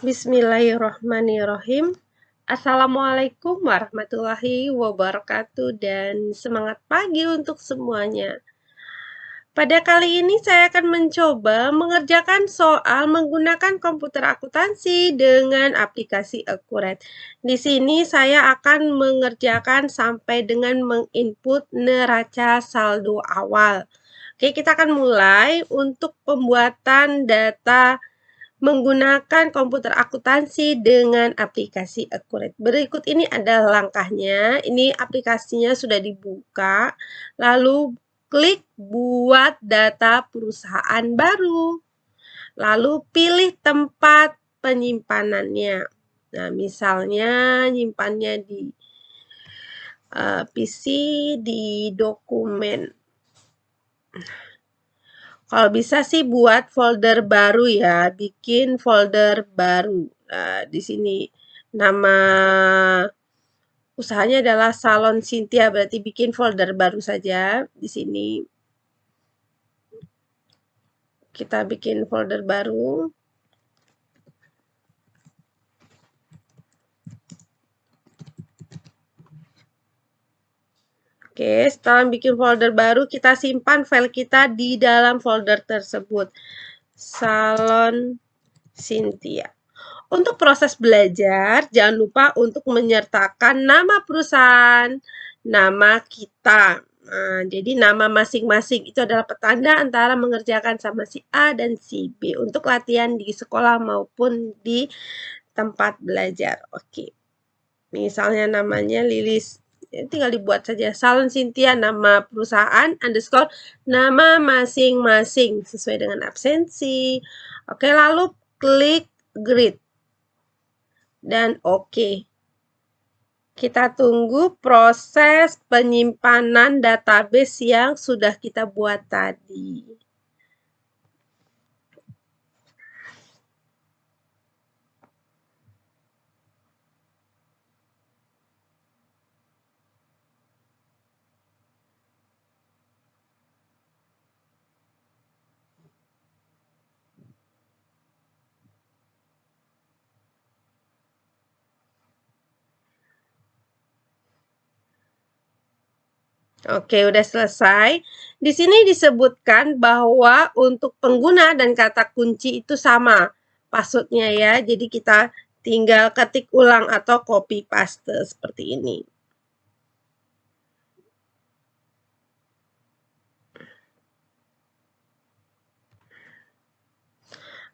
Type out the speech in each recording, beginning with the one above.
Bismillahirrahmanirrahim. Assalamualaikum warahmatullahi wabarakatuh dan semangat pagi untuk semuanya. Pada kali ini saya akan mencoba mengerjakan soal menggunakan komputer akuntansi dengan aplikasi Accurate. Di sini saya akan mengerjakan sampai dengan menginput neraca saldo awal. Oke, kita akan mulai untuk pembuatan data menggunakan komputer akuntansi dengan aplikasi Accurate. Berikut ini adalah langkahnya. Ini aplikasinya sudah dibuka. Lalu klik buat data perusahaan baru. Lalu pilih tempat penyimpanannya. Nah, misalnya nyimpannya di PC di dokumen. Kalau bisa sih buat folder baru ya, bikin folder baru. Nah, di sini nama usahanya adalah Salon Cynthia, berarti bikin folder baru saja. Di sini kita bikin folder baru. Oke, setelah bikin folder baru, kita simpan file kita di dalam folder tersebut. Salon Cynthia. Untuk proses belajar, jangan lupa untuk menyertakan nama perusahaan, nama kita. Nah, jadi nama masing-masing itu adalah petanda antara mengerjakan sama si A dan si B untuk latihan di sekolah maupun di tempat belajar. Oke. Misalnya namanya Lilis, tinggal dibuat saja Salon Cynthia, nama perusahaan underscore nama masing-masing sesuai dengan absensi. Oke, lalu klik grid dan oke. Kita tunggu proses penyimpanan database yang sudah kita buat tadi. Oke, udah selesai. Di sini disebutkan bahwa untuk pengguna dan kata kunci itu sama passwordnya ya. Jadi kita tinggal ketik ulang atau copy paste seperti ini.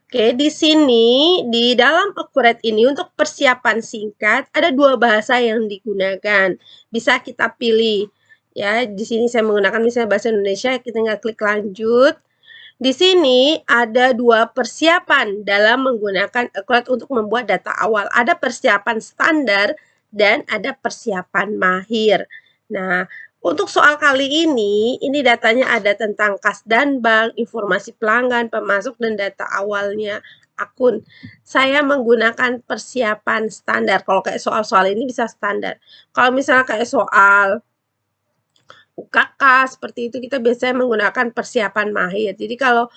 Oke, di sini di dalam Accurate ini untuk persiapan singkat ada dua bahasa yang digunakan. Bisa kita pilih ya. Di sini saya menggunakan misalnya bahasa Indonesia, kita tinggal klik lanjut. Di sini ada dua persiapan dalam menggunakan Accurate untuk membuat data awal. Ada persiapan standar dan ada persiapan mahir. Nah, untuk soal kali ini datanya ada tentang kas dan bank, informasi pelanggan, pemasok, dan data awalnya akun. Saya menggunakan persiapan standar. Kalau kayak soal-soal ini bisa standar. Kalau misalnya kayak soal UKK seperti itu, kita biasanya menggunakan persiapan mahir. Jadi kalau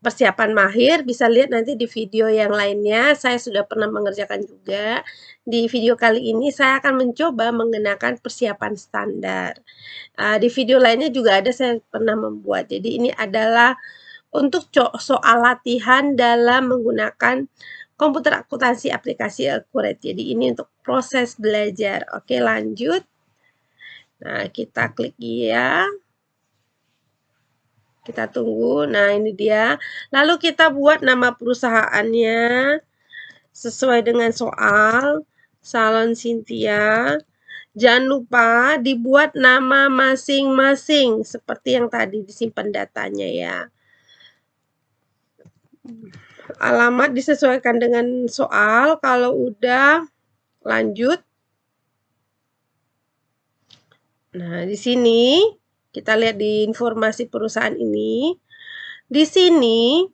persiapan mahir bisa lihat nanti di video yang lainnya, saya sudah pernah mengerjakan juga. Di video kali ini saya akan mencoba menggunakan persiapan standar. Di video lainnya juga ada saya pernah membuat. Jadi ini adalah untuk soal latihan dalam menggunakan komputer akuntansi aplikasi Accurate. Jadi ini untuk proses belajar. Oke, lanjut. Nah, kita klik ya. Kita tunggu. Nah, ini dia. Lalu kita buat nama perusahaannya sesuai dengan soal Salon Cynthia. Jangan lupa dibuat nama masing-masing seperti yang tadi disimpan datanya ya. Alamat disesuaikan dengan soal. Kalau udah lanjut. Nah, di sini kita lihat di informasi perusahaan ini. Di sini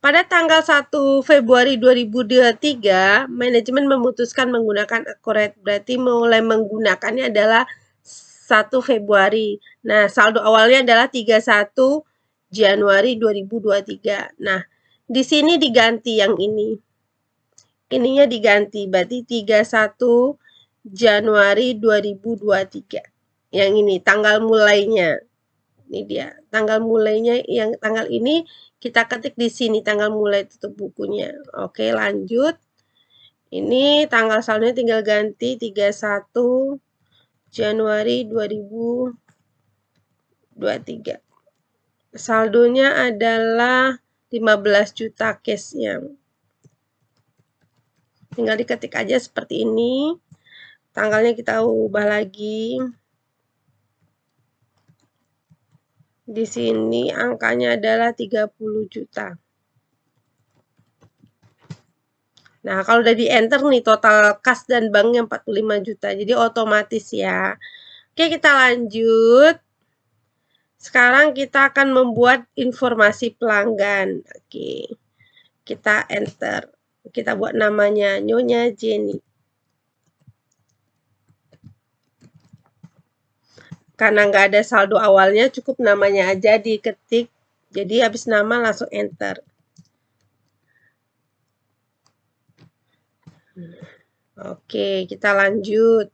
pada tanggal 1 Februari 2023, manajemen memutuskan menggunakan Accurate. Berarti mulai menggunakannya adalah 1 Februari. Nah, saldo awalnya adalah 31 Januari 2023. Nah, di sini diganti yang ini. ininya diganti, berarti 31 Januari 2023. Yang ini tanggal mulainya. Ini dia, tanggal mulainya yang tanggal ini kita ketik di sini tanggal mulai tutup bukunya. Oke, lanjut. Ini tanggal saldonya tinggal ganti 31 Januari 2023. Saldonya adalah 15 juta cash-nya. Tinggal diketik aja seperti ini. Tanggalnya kita ubah lagi. Di sini angkanya adalah 30 juta. Nah, kalau udah di enter nih total kas dan banknya 45 juta. Jadi otomatis ya. Oke, kita lanjut. Sekarang kita akan membuat informasi pelanggan. Oke. Kita enter. Kita buat namanya Nyonya Jenny. Karena nggak ada saldo awalnya, cukup namanya aja diketik. Jadi habis nama langsung enter. Oke, kita lanjut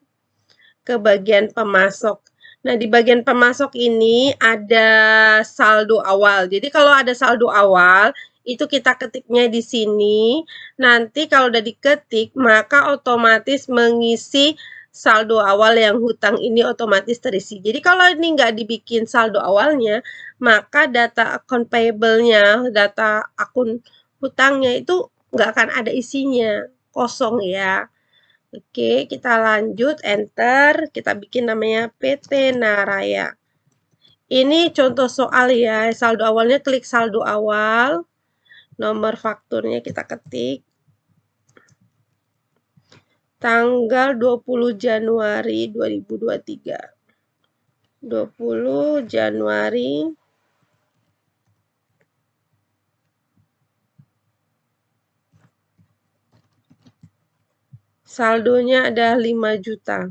ke bagian pemasok. Nah, di bagian pemasok ini ada saldo awal. Jadi kalau ada saldo awal, itu kita ketiknya di sini. Nanti kalau udah diketik, maka otomatis mengisi saldo awal yang hutang ini otomatis terisi. Jadi kalau ini nggak dibikin saldo awalnya, maka data account payable-nya, data akun hutangnya itu nggak akan ada isinya, kosong ya. Oke, kita lanjut, enter. Kita bikin namanya PT Naraya. Ini contoh soal ya, saldo awalnya klik saldo awal. Nomor fakturnya kita ketik. Tanggal 20 Januari 2023. 20 Januari. Saldonya ada 5 juta.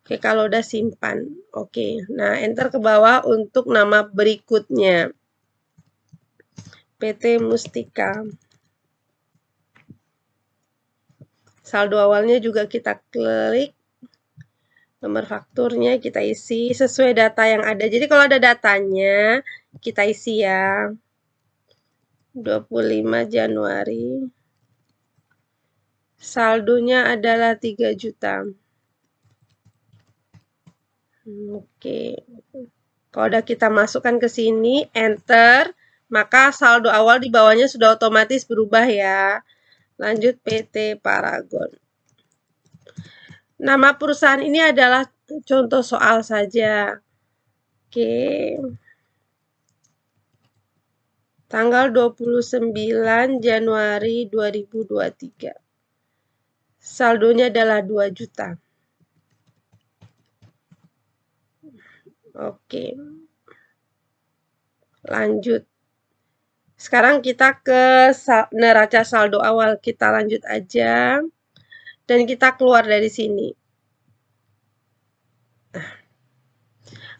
Oke, kalau udah simpan. Oke, nah enter ke bawah untuk nama berikutnya. PT Mustika. Saldo awalnya juga kita klik. Nomor fakturnya kita isi sesuai data yang ada. Jadi kalau ada datanya, kita isi ya. 25 Januari. Saldonya adalah 3 juta. Oke. Kalau udah kita masukkan ke sini, enter, maka saldo awal di bawahnya sudah otomatis berubah ya. Lanjut PT Paragon. Nama perusahaan ini adalah contoh soal saja. Oke. Tanggal 29 Januari 2023. Saldonya adalah 2 juta. Oke. Lanjut. Sekarang kita ke neraca saldo awal. Kita lanjut aja. Dan kita keluar dari sini.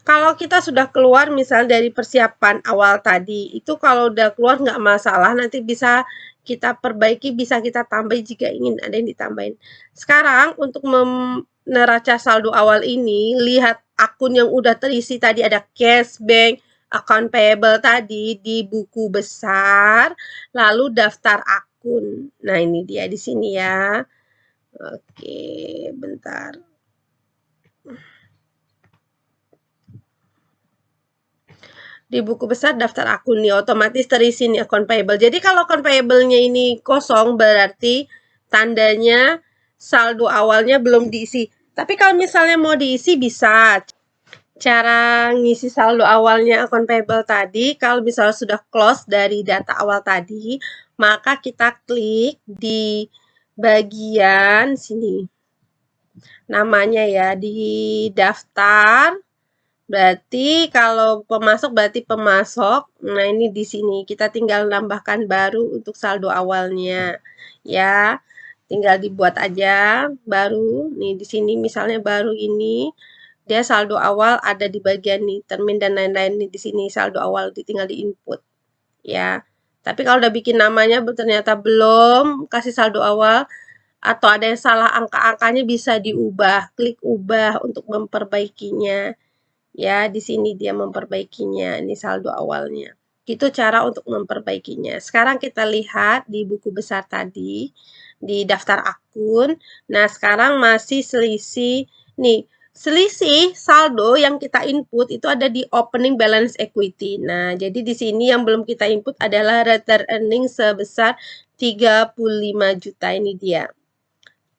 Kalau kita sudah keluar misal dari persiapan awal tadi, itu kalau udah keluar nggak masalah, nanti bisa kita perbaiki, bisa kita tambah jika ingin ada yang ditambahin. Sekarang untuk neraca saldo awal ini, lihat akun yang udah terisi tadi ada cash, bank, account payable tadi di buku besar, lalu daftar akun. Nah, ini dia di sini ya. Oke, bentar. Di buku besar daftar akun nih, otomatis terisi nih account payable. Jadi kalau account payable-nya ini kosong, berarti tandanya saldo awalnya belum diisi. Tapi kalau misalnya mau diisi, bisa. Cara ngisi saldo awalnya account payable tadi, kalau misalnya sudah close dari data awal tadi, maka kita klik di bagian sini. Namanya ya, di daftar. Berarti kalau pemasok berarti pemasok. Nah, ini di sini kita tinggal nambahkan baru untuk saldo awalnya. Ya. Tinggal dibuat aja baru. Nih di sini misalnya baru ini Dia saldo awal ada di bagian nih, termin dan lain-lain nih di sini saldo awal tinggal di input ya. Tapi kalau udah bikin namanya ternyata belum kasih saldo awal atau ada yang salah angka-angkanya bisa diubah, klik ubah untuk memperbaikinya. Ya, di sini dia memperbaikinya, ini saldo awalnya. Itu cara untuk memperbaikinya. Sekarang kita lihat di buku besar tadi, di daftar akun. Nah, sekarang masih selisih. Nih, selisih saldo yang kita input itu ada di opening balance equity. Nah, jadi di sini yang belum kita input adalah return earning sebesar 35 juta. Ini dia.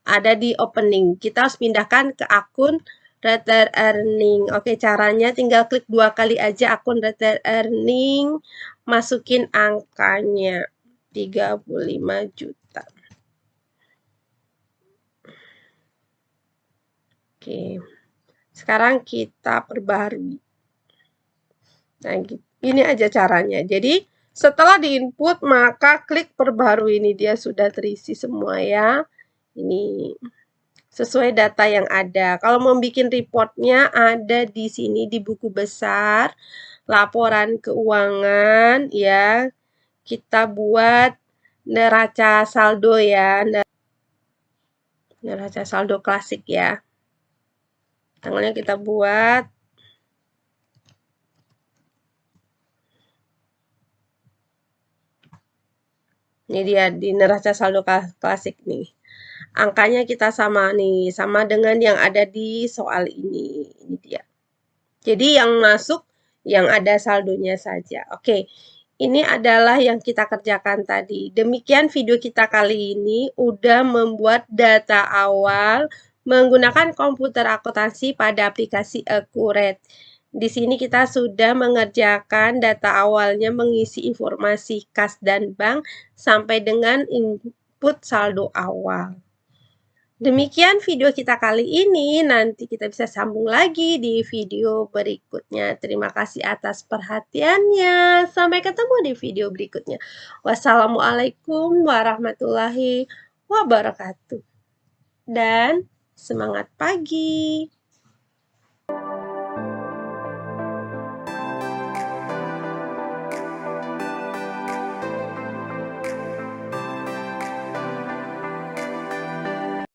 Ada di opening. Kita harus pindahkan ke akun return earning. Oke, caranya tinggal klik 2 kali aja akun return earning, masukin angkanya 35 juta. Oke. Sekarang kita perbarui. Nah, ini aja caranya. Jadi, setelah diinput, maka klik perbarui. Ini dia sudah terisi semua ya. Ini sesuai data yang ada. Kalau mau bikin reportnya ada di sini di buku besar, laporan keuangan ya. Kita buat neraca saldo ya, neraca saldo klasik ya. Tanggalnya kita buat. Ini dia di neraca saldo klasik nih. Angkanya kita sama nih, sama dengan yang ada di soal ini. Ini dia. Jadi yang masuk yang ada saldonya saja. Oke, ini adalah yang kita kerjakan tadi. Demikian video kita kali ini udah membuat data awal menggunakan komputer akuntansi pada aplikasi Accurate. Di sini kita sudah mengerjakan data awalnya mengisi informasi kas dan bank sampai dengan input saldo awal. Demikian video kita kali ini, nanti kita bisa sambung lagi di video berikutnya. Terima kasih atas perhatiannya. Sampai ketemu di video berikutnya. Wassalamualaikum warahmatullahi wabarakatuh. Dan semangat pagi.